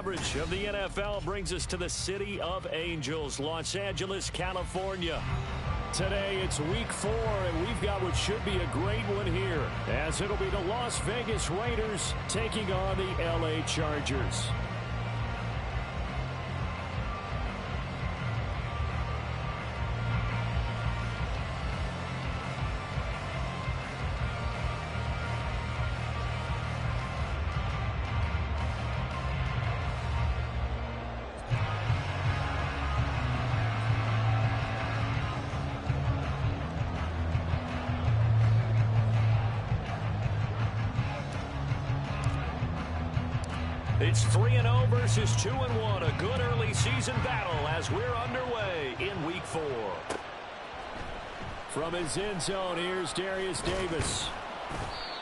coverage of the NFL brings us to the City of Angels, Los Angeles, California. Today it's week 4, and we've got what should be a great one here, as it'll be the Las Vegas Raiders taking on the LA Chargers. It's 3-0 versus 2-1. A good early season battle as we're underway in week 4. From his end zone, here's Darius Davis.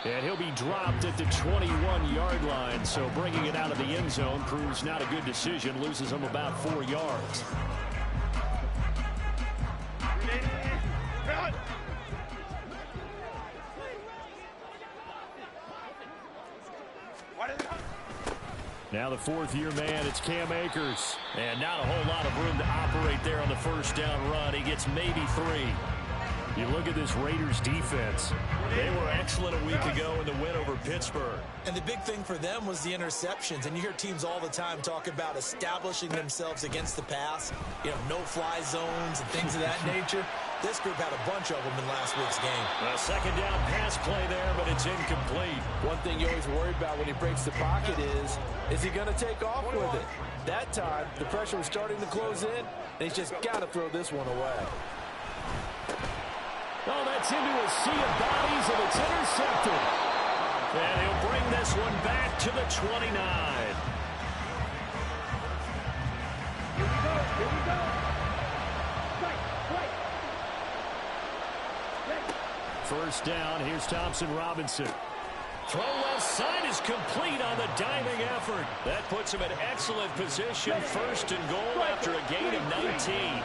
And he'll be dropped at the 21-yard line. So bringing it out of the end zone proves not a good decision. Loses him about 4 yards. Now the fourth-year man, it's Cam Akers. And not a whole lot of room to operate there on the first down run. He gets maybe 3. You look at this Raiders defense. They were excellent a week ago in the win over Pittsburgh. And the big thing for them was the interceptions. And you hear teams all the time talk about establishing themselves against the pass. You know, no-fly zones and things of that nature. This group had a bunch of them in last week's game. A second down pass play there, but it's incomplete. One thing you always worry about when he breaks the pocket is he going to take off with it? That time, the pressure was starting to close in, and he's just got to throw this one away. Oh, that's into a sea of bodies, and it's intercepted. And he'll bring this one back to the 29. Here we go. Here we go. First down, here's Thompson Robinson. Throw left side is complete on the diving effort. That puts him in excellent position. First and goal after a gain of 19.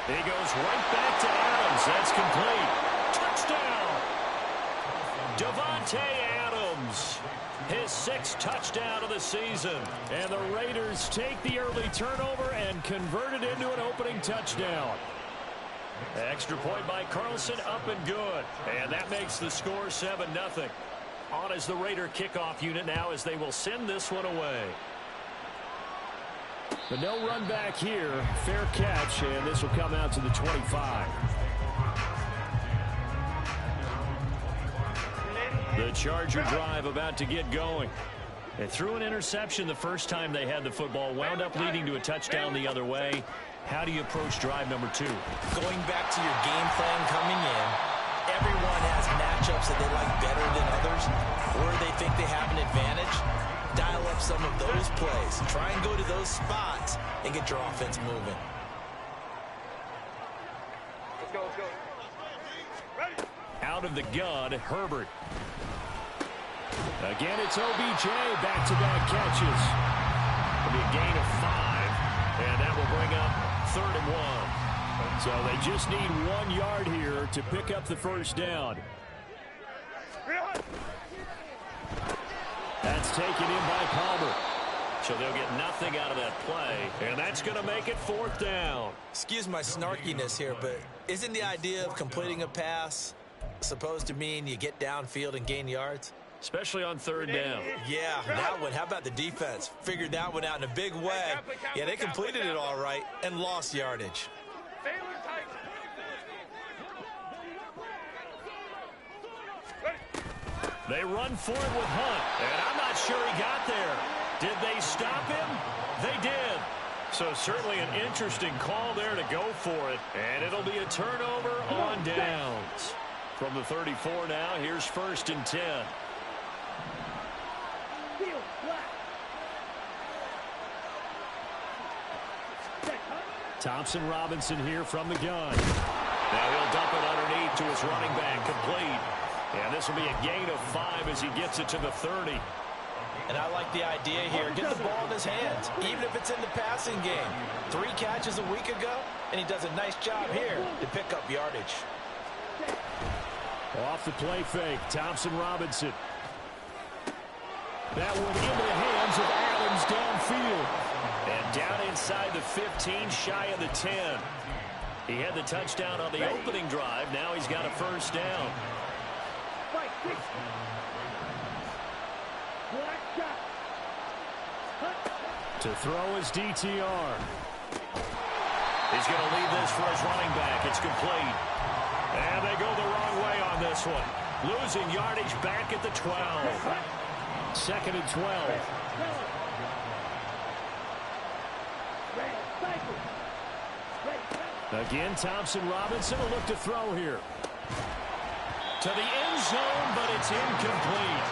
He goes right back to Adams. That's complete. Touchdown. Devontae Adams. His 6th touchdown of the season. And the Raiders take the early turnover and convert it into an opening touchdown. Extra point by Carlson, up and good. And that makes the score 7-0. On is the Raider kickoff unit now as they will send this one away. But no run back here. Fair catch, and this will come out to the 25. The Charger drive about to get going. They threw an interception the first time they had the football, wound up leading to a touchdown the other way. How do you approach drive number 2? Going back to your game plan coming in, everyone has matchups that they like better than others, or they think they have an advantage. Dial up some of those plays. Try and go to those spots and get your offense moving. Let's go, let's go. Ready. Out of the gun, Herbert. Again, it's OBJ, back-to-back catches. It'll be a gain of 5, and that will bring up 3rd and 1. So they just need 1 yard here to pick up the first down. That's taken in by Palmer. So they'll get nothing out of that play, and that's going to make it 4th down. Excuse my snarkiness here, but isn't the idea of completing a pass supposed to mean you get downfield and gain yards? Especially on 3rd down. Yeah, that one. How about the defense? Figured that one out in a big way. Yeah, they completed it all right and lost yardage. They run for it with Hunt, and I'm not sure he got there. Did they stop him? They did. So certainly an interesting call there to go for it, and it'll be a turnover on downs. From the 34 now, here's 1st and 10. Thompson Robinson here from the gun. Now he'll dump it underneath to his running back, complete. And this will be a gain of 5 as he gets it to the 30. And I like the idea here. Get the ball in his hands, even if it's in the passing game. 3 catches a week ago, and he does a nice job here to pick up yardage. Off the play fake, Thompson-Robinson. That one into the hands of Adams downfield. And down inside the 15, shy of the 10. He had the touchdown on the opening drive. Now he's got a first down. To throw his DTR. He's going to leave this for his running back. It's complete. And they go the wrong way on this one. Losing yardage back at the 12. Second and 12. Again, Thompson-Robinson will look to throw here. To the end zone, but it's incomplete.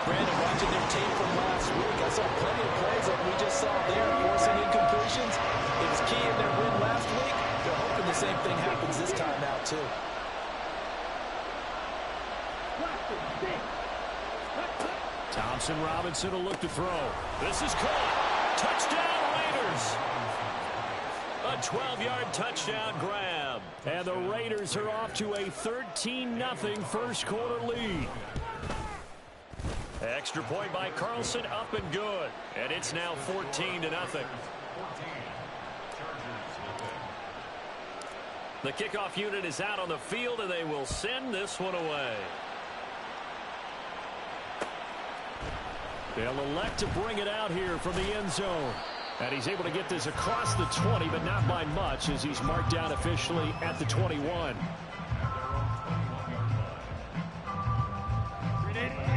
Brandon, watching their tape from last week, I saw plenty of plays like we just saw there, forcing incompletions. It was key in their win last week. They're hoping the same thing happens this time out, too. Thompson-Robinson will look to throw. This is caught. Touchdown, Raiders. A 12-yard touchdown grab. And the Raiders are off to a 13-0 first quarter lead. Extra point by Carlson, up and good. And it's now 14-0. The kickoff unit is out on the field, and they will send this one away. They'll elect to bring it out here from the end zone. And he's able to get this across the 20, but not by much, as he's marked down officially at the 21.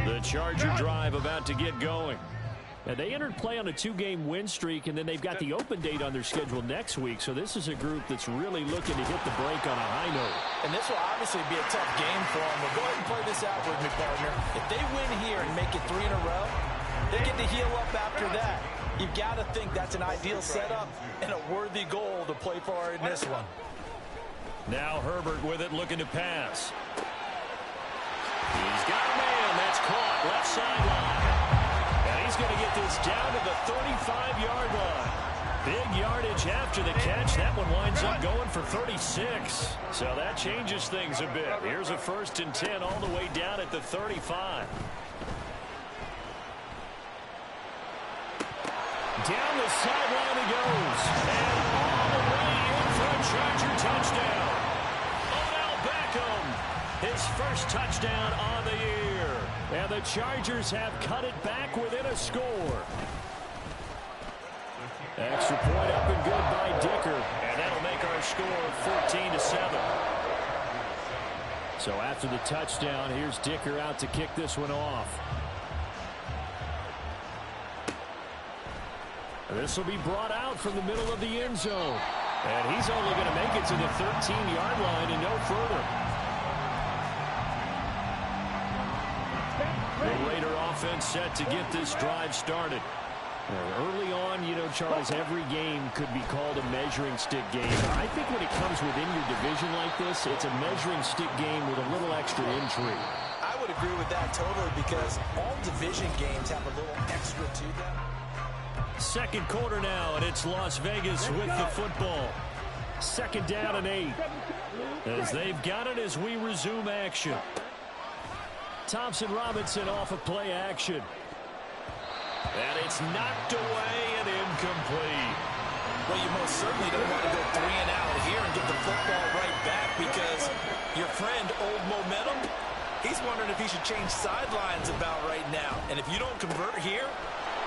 The Charger drive about to get going. And they entered play on a 2-game win streak, and then they've got the open date on their schedule next week. So this is a group that's really looking to hit the break on a high note. And this will obviously be a tough game for them. But go ahead and play this out with me, partner. If they win here and make it 3 in a row, they get to heal up after that. You've got to think that's an ideal setup and a worthy goal to play for in this one. Now Herbert with it, looking to pass. He's got a man. That's caught left sideline. And he's going to get this down to the 35-yard line. Big yardage after the catch. That one winds up going for 36. So that changes things a bit. Here's a 1st and 10 all the way down at the 35. Down the sideline he goes. And all the way in for a Charger touchdown. Odell Beckham, his first touchdown on the year. And the Chargers have cut it back within a score. Extra point up and good by Dicker. And that'll make our score 14-7. So after the touchdown, here's Dicker out to kick this one off. This will be brought out from the middle of the end zone. And he's only going to make it to the 13-yard line and no further. The Raider offense set to get this drive started. Early on, you know, Charles, every game could be called a measuring stick game. I think when it comes within your division like this, it's a measuring stick game with a little extra intrigue. I would agree with that totally, because all division games have a little extra to them. Second quarter now, and it's Las Vegas with the football. Second down and 8. As they've got it as we resume action. Thompson-Robinson off of play action. And it's knocked away and incomplete. Well, you most certainly don't want to go 3 and out here and get the football right back, because your friend, Old Momentum, he's wondering if he should change sidelines about right now. And if you don't convert here,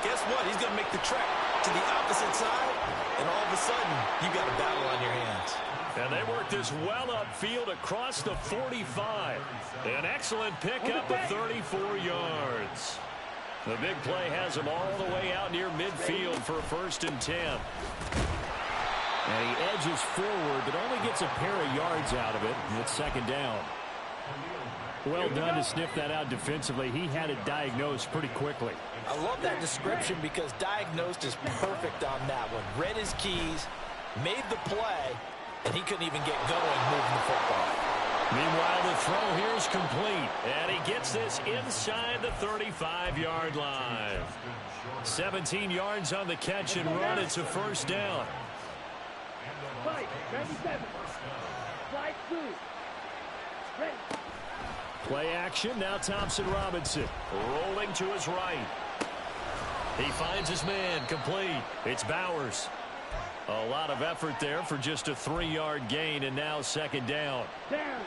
guess what? He's going to make the trek to the opposite side, and all of a sudden, you got a battle on your hands. And they work this well upfield across the 45. An excellent pickup of 34 yards. The big play has him all the way out near midfield for a 1st and 10. And he edges forward, but only gets a pair of yards out of it. And it's 2nd down. Well done to sniff that out defensively. He had it diagnosed pretty quickly. I love that description, because diagnosed is perfect on that one. Read his keys, made the play, and he couldn't even get going moving the football. Meanwhile, the throw here is complete, and he gets this inside the 35-yard line. 17 yards on the catch and run. It's a 1st down. 97. Slide through. Ready. Play action. Now Thompson Robinson rolling to his right. He finds his man. Complete. It's Bowers. A lot of effort there for just a 3-yard gain, and now second down. Down.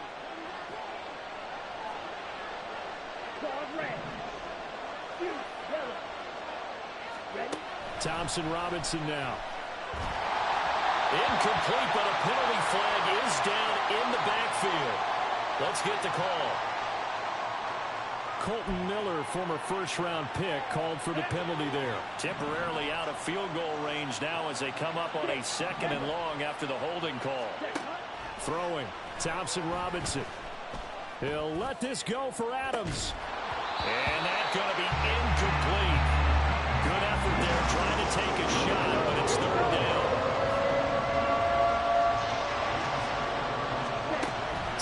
Thompson Robinson now. Incomplete, but a penalty flag is down in the backfield. Let's get the call. Colton Miller, former first-round pick, called for the penalty there. Temporarily out of field goal range now as they come up on a 2nd and long after the holding call. Throwing, Thompson Robinson. He'll let this go for Adams. And that's going to be incomplete. Good effort there trying to take a shot, but it's 3rd down.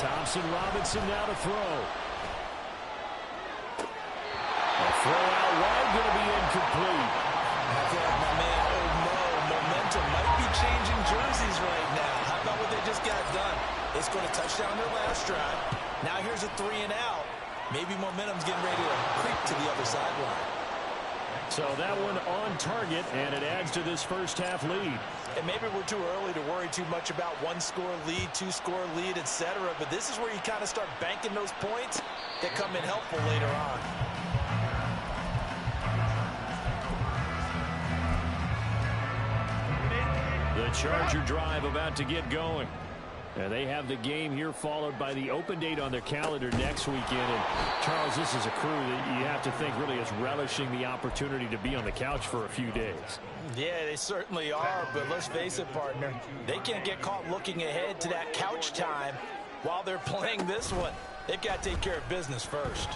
Thompson Robinson now to throw. A throw out wide, going to be incomplete. I feel like my man, momentum might be changing jerseys right now. How about what they just got done? They scored a touchdown their last drive. Now here's a 3 and out. Maybe momentum's getting ready to creep to the other sideline. So that one on target, and it adds to this first half lead. And maybe we're too early to worry too much about 1-score lead, 2-score lead, etc. But this is where you kind of start banking those points that come in helpful later on. The Charger drive about to get going. And they have the game here followed by the open date on their calendar next weekend. And Charles, this is a crew that you have to think really is relishing the opportunity to be on the couch for a few days. Yeah, they certainly are. But let's face it, partner, they can't get caught looking ahead to that couch time while they're playing this one. They've got to take care of business first.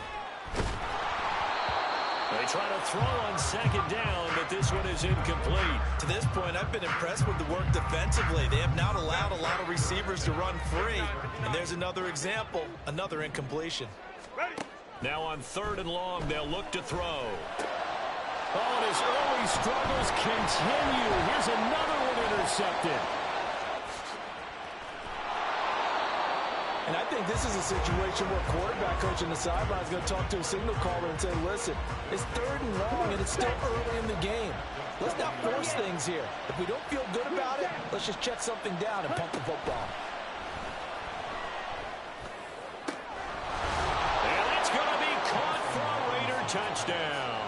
They try to throw on 2nd down, but this one is incomplete. To this point, I've been impressed with the work defensively. They have not allowed a lot of receivers to run free. And there's another example, another incompletion. Ready. Now on 3rd and long, they'll look to throw. Oh, and his early struggles continue. Here's another one intercepted. And I think this is a situation where quarterback coach on the sideline is going to talk to a signal caller and say, listen, it's 3rd and long and it's still early in the game. Let's not force things here. If we don't feel good about it, let's just check something down and punt the football. And it's going to be caught for a Raider touchdown.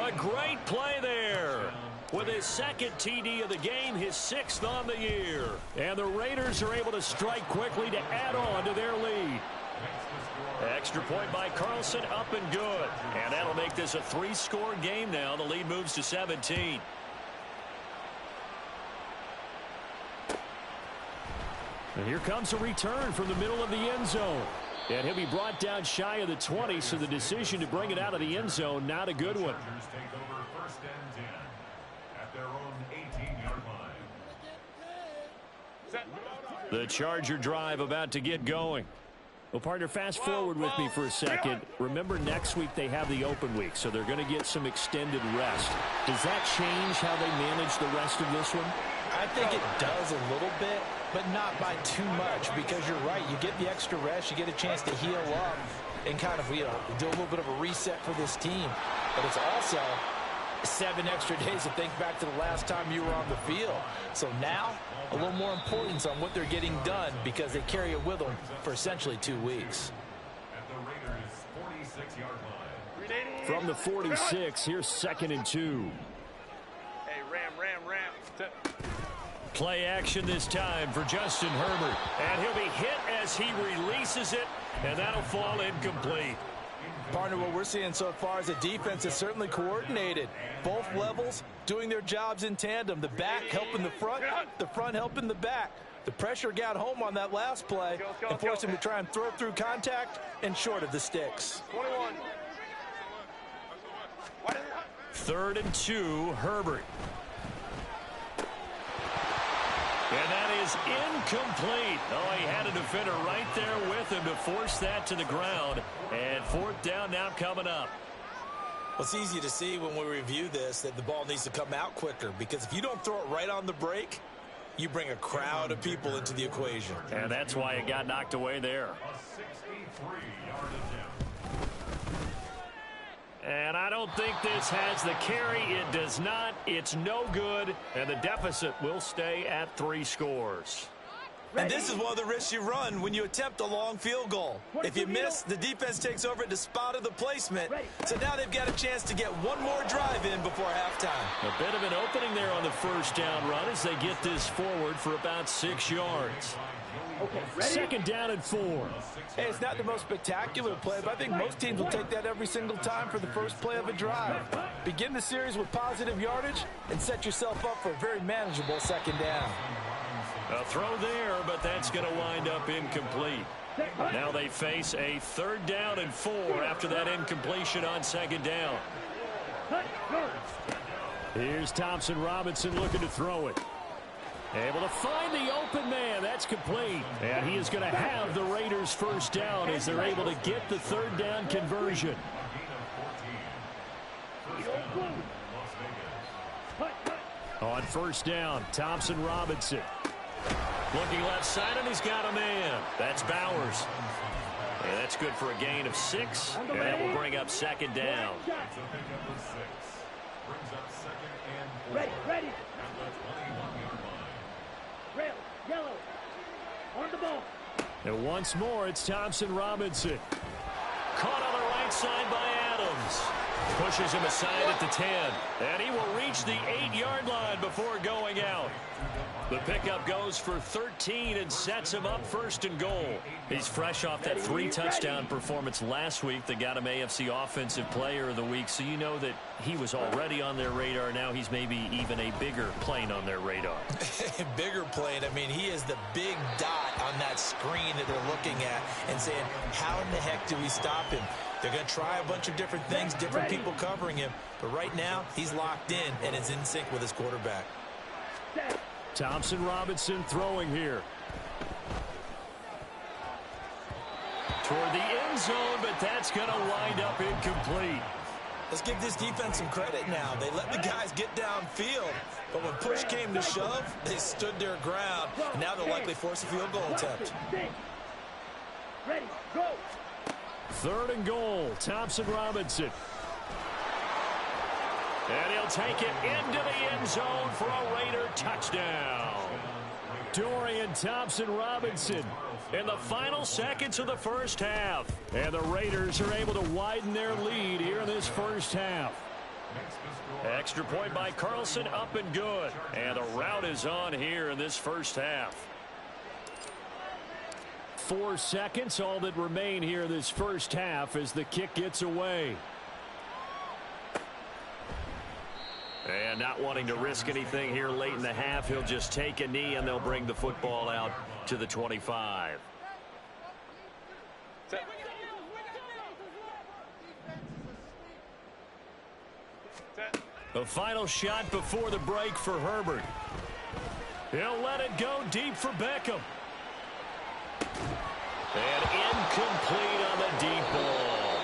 A great play there. With his 2nd TD of the game, his 6th on the year. And the Raiders are able to strike quickly to add on to their lead. Extra point by Carlson, up and good. And that'll make this a 3-score game now. The lead moves to 17. And here comes a return from the middle of the end zone. And he'll be brought down shy of the 20, so the decision to bring it out of the end zone, not a good one. The Charger drive about to get going. Well, partner, fast forward with me for a second. Remember, next week they have the open week, so they're going to get some extended rest. Does that change how they manage the rest of this one? I think it does a little bit, but not by too much, because you're right. You get the extra rest, you get a chance to heal up and kind of, do a little bit of a reset for this team. But it's also 7 extra days to think back to the last time you were on the field. So now, a little more importance on what they're getting done because they carry it with them for essentially 2 weeks. From the 46, here's 2nd and 2. Hey, ram. Play action this time for Justin Herbert. And he'll be hit as he releases it, and that'll fall incomplete. Partner, what we're seeing so far is a defense that's certainly coordinated. Both levels doing their jobs in tandem. The back helping the front helping the back. The pressure got home on that last play and forced him to try and throw through contact and short of the sticks. 21. 3rd and 2, Herbert. And that is incomplete. Oh, he had a defender right there with him to force that to the ground. And 4th down now coming up. Well, it's easy to see when we review this that the ball needs to come out quicker, because if you don't throw it right on the break, you bring a crowd of people into the equation. And that's why it got knocked away there. And I don't think this has the carry. It does not. It's no good. And the deficit will stay at 3 scores. And this is one of the risks you run when you attempt a long field goal. If you miss, the defense takes over at the spot of the placement. So now they've got a chance to get one more drive in before halftime. A bit of an opening there on the first down run as they get this forward for about 6 yards. Second down and 4. Hey, it's not the most spectacular play, but I think most teams will take that every single time for the first play of a drive. Begin the series with positive yardage and set yourself up for a very manageable second down. A throw there, but that's going to wind up incomplete. Now they face a 3rd down and 4 after that incompletion on 2nd down. Here's Thompson Robinson looking to throw it. Able to find the open man. That's complete. And he is going to have the Raiders' first down as they're able to get the 3rd down conversion. On 1st down, Thompson Robinson. Looking left side, and he's got a man. That's Bowers. And that's good for a gain of 6. And that will bring up 2nd down. Ready. Rail, yellow, on the ball. And once more, it's Thompson Robinson. Caught on the right side by Adams. Pushes him aside at the 10. And he will reach the 8-yard line before going out. The pickup goes for 13 and sets him up 1st and goal. He's fresh off that 3-touchdown performance last week that got him AFC Offensive Player of the Week, so you know that he was already on their radar. Now he's maybe even a bigger plane on their radar. Bigger plane. I mean, he is the big dot on that screen that they're looking at and saying, how in the heck do we stop him? They're going to try a bunch of different things, different people covering him. But right now, he's locked in and is in sync with his quarterback. Thompson Robinson throwing here. Toward the end zone, but that's going to wind up incomplete. Let's give this defense some credit now. They let the guys get downfield, but when push came to shove, they stood their ground. And now they'll likely force a field goal attempt. Ready, go. 3rd and goal, Thompson Robinson. And he'll take it into the end zone for a Raider touchdown. Dorian Thompson-Robinson in the final seconds of the first half. And the Raiders are able to widen their lead here in this first half. Extra point by Carlson, up and good. And the route is on here in this first half. 4 seconds, all that remain here in this first half as the kick gets away. And not wanting to risk anything here late in the half, he'll just take a knee and they'll bring the football out to the 25. The final shot before the break for Herbert. He'll let it go deep for Beckham. And incomplete on the deep ball.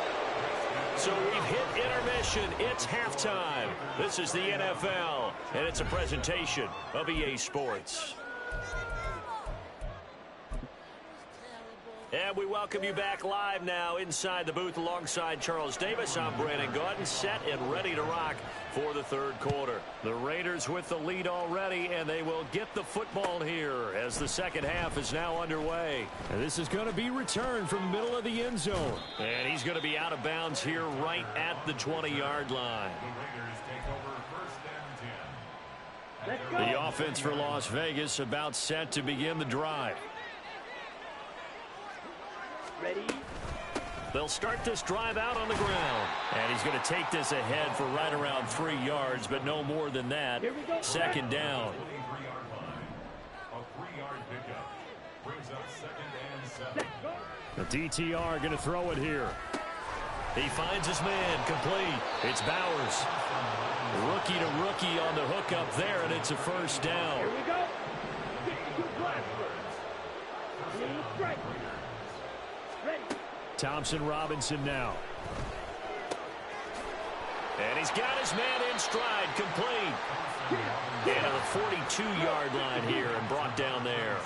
So we've hit intermission. It's halftime. This is the NFL, and it's a presentation of EA Sports. And we welcome you back live now inside the booth alongside Charles Davis. I'm Brandon Gaudin, set and ready to rock for the 3rd quarter. The Raiders with the lead already, and they will get the football here as the second half is now underway. And this is going to be returned from the middle of the end zone. And he's going to be out of bounds here right at the 20-yard line. The offense for Las Vegas about set to begin the drive. Ready. They'll start this drive out on the ground. And he's going to take this ahead for right around 3 yards, but no more than that. 2nd down. The DTR going to throw it here. He finds his man, complete. It's Bowers. Rookie to rookie on the hookup there, and it's a 1st down. Here we go. Right. Ready. Thompson Robinson now. And he's He's got his man in stride, complete. And to the 42-yard line here and brought down there.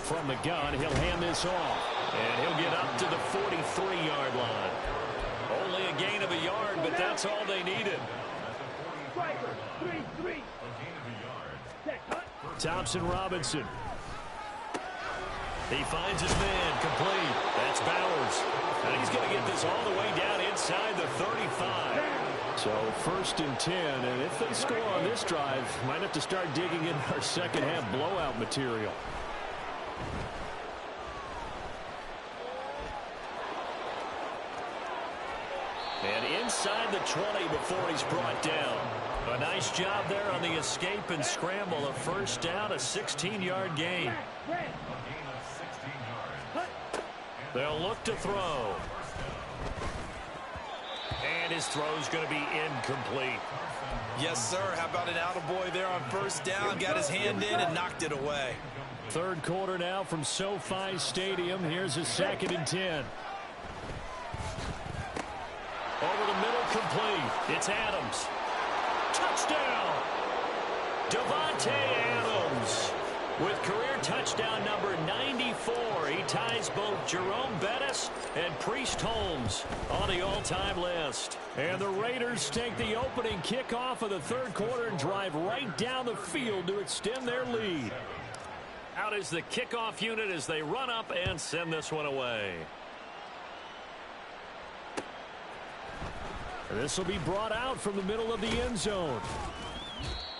From the gun, he'll hand this off. And he'll get up to the 43-yard line. Only a gain of a yard, but that's all they needed. Thompson Robinson. He finds his man, complete. That's Bowers. And he's going to get this all the way down inside the 35. So 1st and 10, and if they score on this drive, might have to start digging in our second half blowout material. And inside the 20 before he's brought down. A nice job there on the escape and scramble. A first down, a 16-yard gain. They'll look to throw. And his throw's going to be incomplete. Yes, sir. How about an attaboy there on first down? Got his hand in and knocked it away. Third quarter now from SoFi Stadium. Here's a 2nd and 10. Over the middle, complete. It's Adams. Touchdown! Davante Adams with career touchdown number 94. He ties both Jerome Bettis and Priest Holmes on the all-time list. And the Raiders take the opening kickoff of the third quarter and drive right down the field to extend their lead. Out is the kickoff unit as they run up and send this one away. This will be brought out from the middle of the end zone.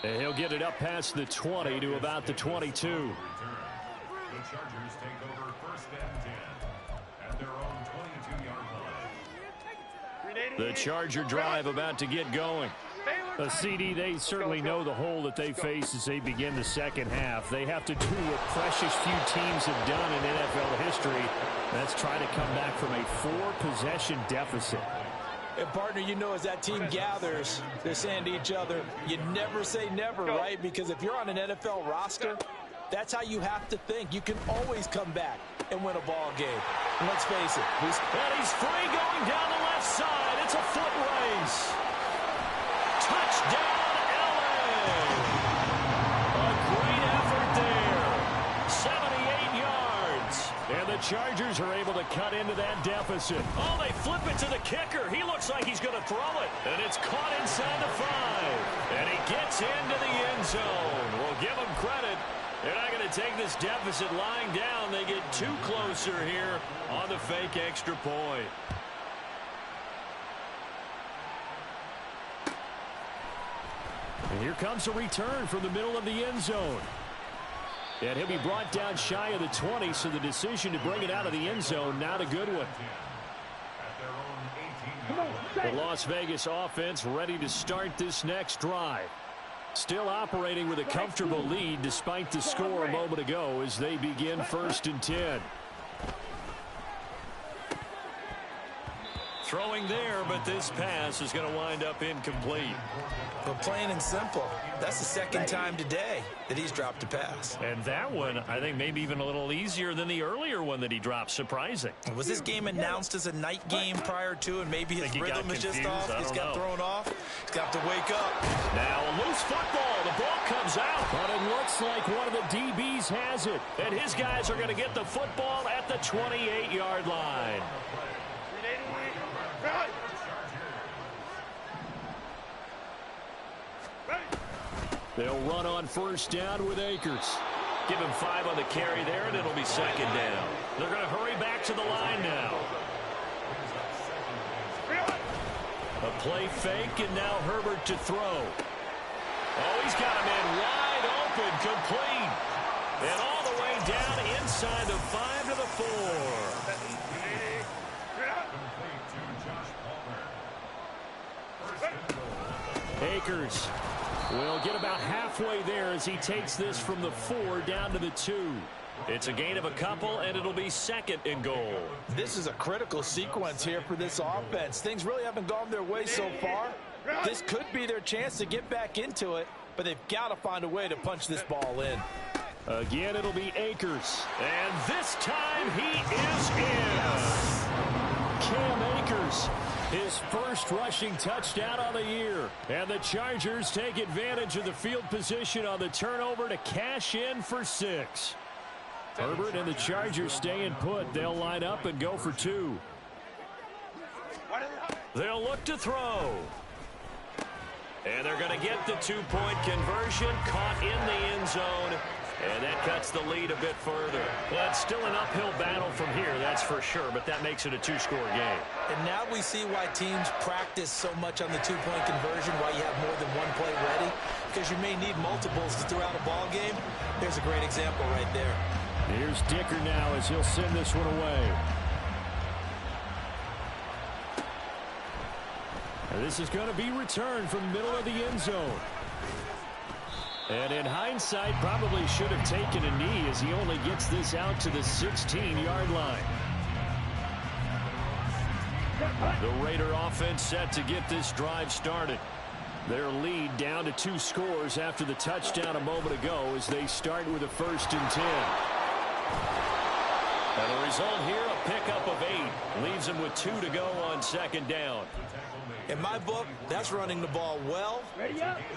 And he'll get it up past the 20 to about the 22. The Chargers take over 1st and 10 at their own 22-yard line. The Charger drive about to get going. CD, they certainly know the hole that they face as they begin the second half. They have to do what precious few teams have done in NFL history. That's try to come back from a 4-possession deficit. And partner, you know, as that team gathers, they're saying to each other, you never say never, right? Because if you're on an NFL roster, that's how you have to think. You can always come back and win a ball game. And let's face it. And he's free going down the left side. It's a foot race. Touchdown, LA. A great effort there. 78 yards. And the Chargers are able to cut into that deficit. Oh, they flip it to the kicker. He looks like he's going to throw it. And it's caught inside the 5. And he gets into the end zone. We'll give him credit. They're not going to take this deficit lying down. They get 2 closer here on the fake extra point. And here comes a return from the middle of the end zone. And he'll be brought down shy of the 20, so the decision to bring it out of the end zone, not a good one. The Las Vegas offense ready to start this next drive. Still operating with a comfortable lead despite the score a moment ago as they begin 1st and 10. Throwing there, but this pass is going to wind up incomplete. But plain and simple, that's the second time today that he's dropped a pass. And that one, I think, maybe even a little easier than the earlier one that he dropped. Surprising. Was this game announced as a night game prior to, and maybe his rhythm is just off? He's got thrown off. He's got to wake up. Now a loose football. The ball comes out. But it looks like one of the DBs has it. And his guys are going to get the football at the 28-yard line. They'll run on first down with Akers. Give him 5 on the carry there, and it'll be second down. They're going to hurry back to the line now. A play fake, and now Herbert to throw. Oh, he's got a man wide open, complete. And all the way down inside the 5 to the 4. Akers will get about halfway there as he takes this from the 4 down to the 2. It's a gain of a couple, and it'll be 2nd and goal. This is a critical sequence here for this offense. Things really haven't gone their way so far. This could be their chance to get back into it, but they've got to find a way to punch this ball in. Again, it'll be Akers. And this time he is in. Cam Akers Chargers. His first rushing touchdown on the year. And the Chargers take advantage of the field position on the turnover to cash in for 6. Herbert and the Chargers staying put. They'll line up and go for 2. They'll look to throw. And they're going to get the 2-point conversion, caught in the end zone. And that cuts the lead a bit further. Well, it's still an uphill battle from here, that's for sure, but that makes it a 2-score game. And now we see why teams practice so much on the 2-point conversion, why you have more than one play ready, because you may need multiples to throw out a ball game. There's a great example right there. Here's Dicker now as he'll send this one away. And this is going to be returned from the middle of the end zone. And in hindsight, probably should have taken a knee as he only gets this out to the 16-yard line. The Raider offense set to get this drive started. Their lead down to 2 scores after the touchdown a moment ago as they start with a 1st and 10. And the result here, a pickup of 8. Leaves them with 2 to go on 2nd down. In my book, that's running the ball well,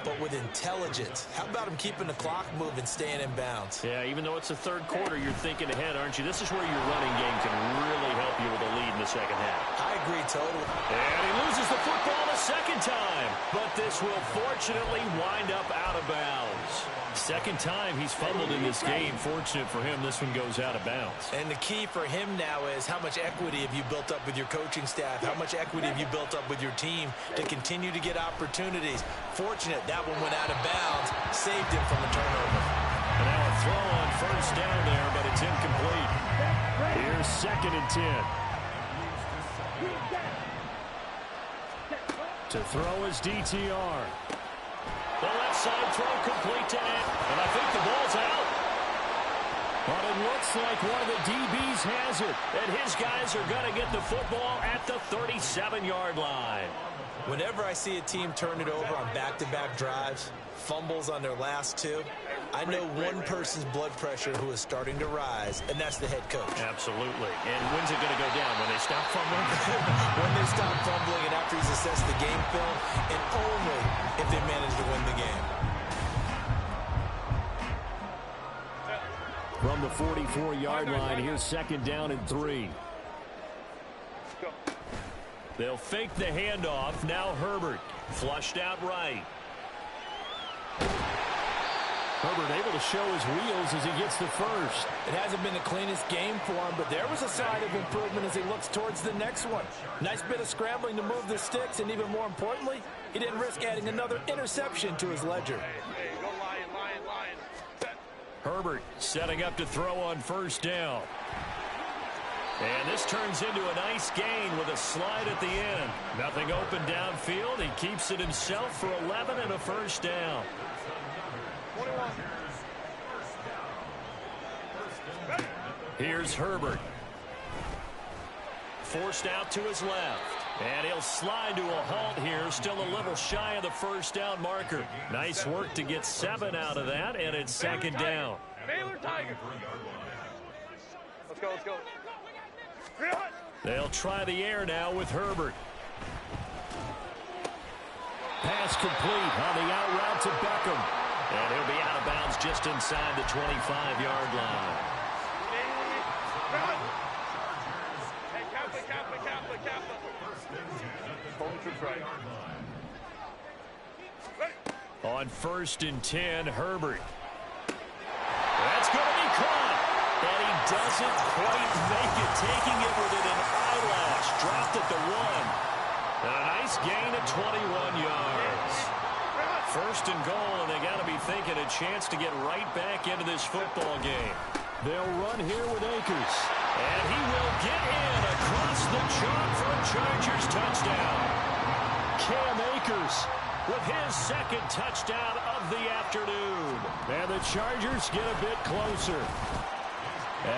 but with intelligence. How about him keeping the clock moving, staying in bounds? Yeah, even though it's the 3rd quarter, you're thinking ahead, aren't you? This is where your running game can really help you with a lead in the 2nd half. I agree totally. And he loses the football a 2nd time, but this will fortunately wind up out of bounds. 2nd time he's fumbled in this game. Fortunate for him, this one goes out of bounds. And the key for him now is how much equity have you built up with your coaching staff? How much equity have you built up with your team to continue to get opportunities? Fortunate that one went out of bounds, saved him from a turnover. And now a throw on 1st down there, but it's incomplete. Here's 2nd and 10. To throw is DTR. The left side throw complete to Ed. And I think the ball's out. But it looks like one of the DBs has it. And his guys are going to get the football at the 37-yard line. Whenever I see a team turn it over on back-to-back drives, fumbles on their last 2, I know one person's blood pressure who is starting to rise, and that's the head coach. Absolutely. And when's it going to go down? When they stop fumbling? When they stop fumbling and after he's assessed the game film, and only if they manage to win the game. From the 44-yard line, here's 2nd down and 3. They'll fake the handoff. Now Herbert flushed out right. Herbert able to show his wheels as he gets the 1st. It hasn't been the cleanest game for him, but there was a sign of improvement as he looks towards the next one. Nice bit of scrambling to move the sticks, and even more importantly, he didn't risk adding another interception to his ledger. Hey, go lion. Set. Herbert setting up to throw on 1st down. And this turns into a nice gain with a slide at the end. Nothing open downfield. He keeps it himself for 11 and a 1st down. 21. Here's Herbert. Forced out to his left. And he'll slide to a halt here. Still a little shy of the 1st down marker. Nice work to get 7 out of that, and it's 2nd down. Baylor Tiger. Let's go. They'll try the air now with Herbert. Pass complete on the out route to Beckham. And he'll be out of bounds just inside the 25-yard line. Hey, Kaplan. Holding troops right. On 1st and 10, Herbert. That's going to be caught. And he doesn't quite make it, taking it within an eyelash. Dropped at the 1. And a nice gain of 21 yards. 1st and goal, and they got to be thinking a chance to get right back into this football game. They'll run here with Akers. And he will get in across the chalk for a Chargers touchdown. Cam Akers with his 2nd touchdown of the afternoon. And the Chargers get a bit closer.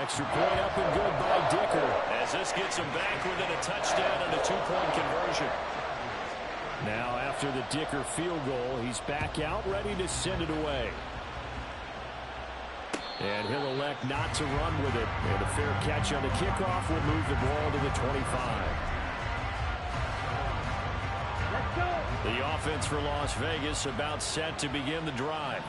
Extra point up and good by Dicker. As this gets him back within a touchdown and a 2-point conversion. Now after the Dicker field goal, he's back out ready to send it away. And he'll elect not to run with it. And a fair catch on the kickoff will move the ball to the 25. The offense for Las Vegas about set to begin the drive.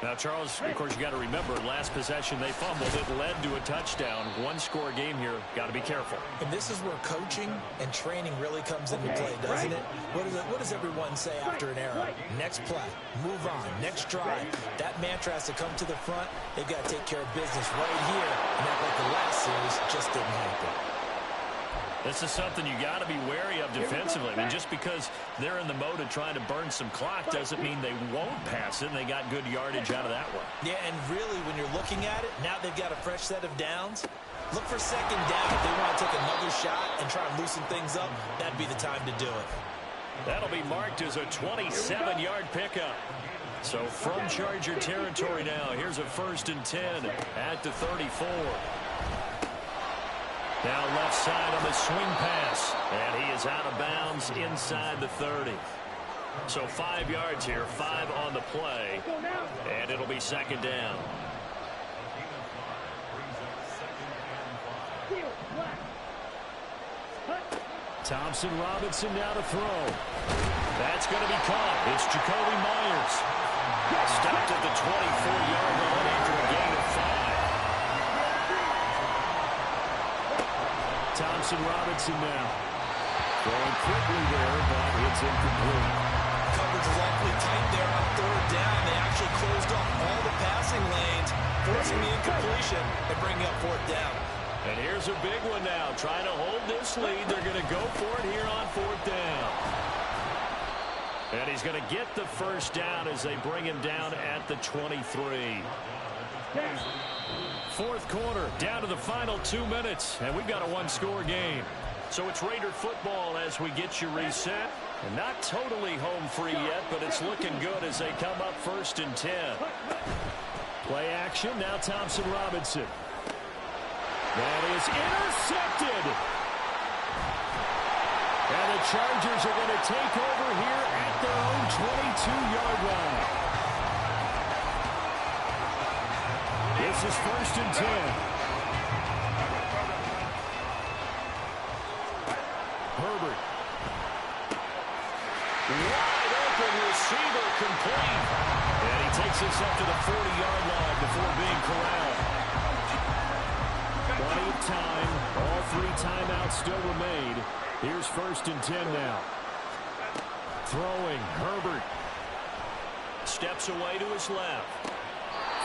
Now, Charles, of course, you got to remember, last possession they fumbled. It led to a touchdown. One-score game here. Got to be careful. And this is where coaching and training really comes into play, doesn't it? What does everyone say after an error? Next play, move on, next drive. That mantra has to come to the front. They've got to take care of business right here. And that, like the last series, just didn't happen. This is something you got to be wary of defensively. I mean, just because they're in the mode of trying to burn some clock doesn't mean they won't pass it, and they got good yardage out of that one. Yeah, and really, when you're looking at it, now they've got a fresh set of downs. Look for second down. If they want to take another shot and try and loosen things up, that'd be the time to do it. That'll be marked as a 27-yard pickup. So from Charger territory now, here's a 1st and 10 at the 34. Now left side on the swing pass, and he is out of bounds inside the 30. So 5 yards here, 5 on the play, and it'll be second down. Thompson Robinson now to throw. That's going to be caught. It's Jacoby Myers. Stopped at the 24-yard line after a gain of 5. Thompson Robinson now. Going quickly there, but it's incomplete. Coverage is awfully tight there on 3rd down. They actually closed off all the passing lanes, forcing the incompletion and bringing up 4th down. And here's a big one now. Trying to hold this lead. They're going to go for it here on 4th down. And he's going to get the 1st down as they bring him down at the 23. 4th quarter, down to the final 2 minutes, and we've got a 1-score game. So it's Raider football as we get you reset. And not totally home free yet, but it's looking good as they come up 1st and 10. Play action, now Thompson Robinson. That is intercepted. And the Chargers are going to take over here at their own 22-yard line. This is 1st and 10. Herbert. Wide open receiver complete. And he takes this up to the 40-yard line before being corralled. Plenty of time. All 3 timeouts still remain. Here's 1st and 10 now. Throwing, Herbert. Steps away to his left.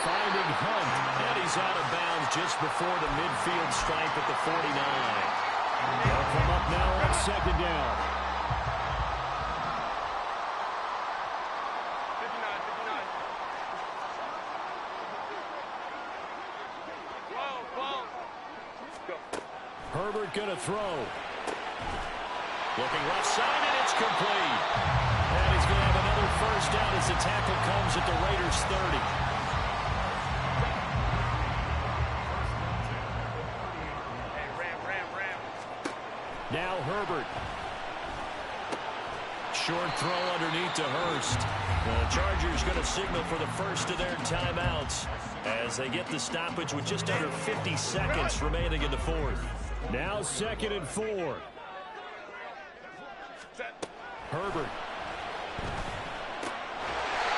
Finding Hunt, and he's out of bounds just before the midfield stripe at the 49. They'll come up now on 2nd down. 59. Herbert going to throw. Looking left side, and it's complete. And he's going to have another 1st down as the tackle comes at the Raiders' 30. Now Herbert. Short throw underneath to Hurst. The Chargers going to signal for the first of their timeouts as they get the stoppage with just under 50 seconds remaining in the 4th. Now 2nd and 4. Herbert.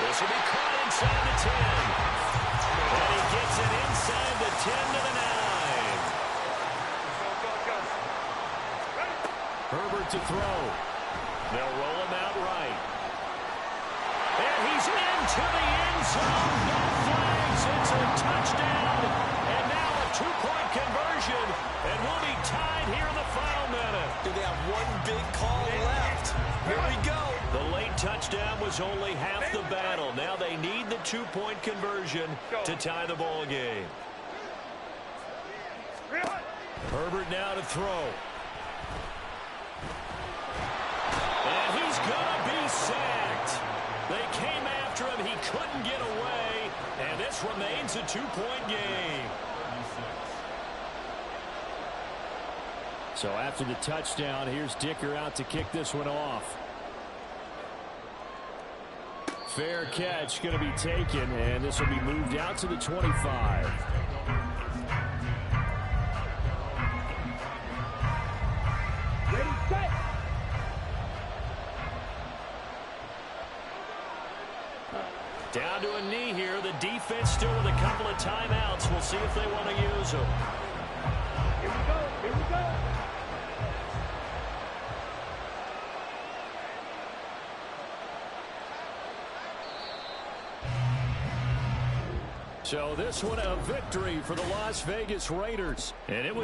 This will be caught inside the 10. And he gets it inside the 10 to the 9. Herbert to throw. They'll roll him out right. And he's into the end zone. No flags. It's a touchdown. And now a 2-point conversion. And we'll be tied here in the final minute. Do they have one big call left? Here we go. The late touchdown was only half the battle. Now they need the 2-point conversion to tie the ball game. Herbert now to throw. And he's going to be sacked. They came after him. He couldn't get away. And this remains a 2-point game. So after the touchdown, here's Dicker out to kick this one off. Fair catch going to be taken, and this will be moved out to the 25. Down to a knee here. The defense still with a couple of timeouts. We'll see if they want to use them. Here we go. Here we go. So this one a victory for the Las Vegas Raiders. And it was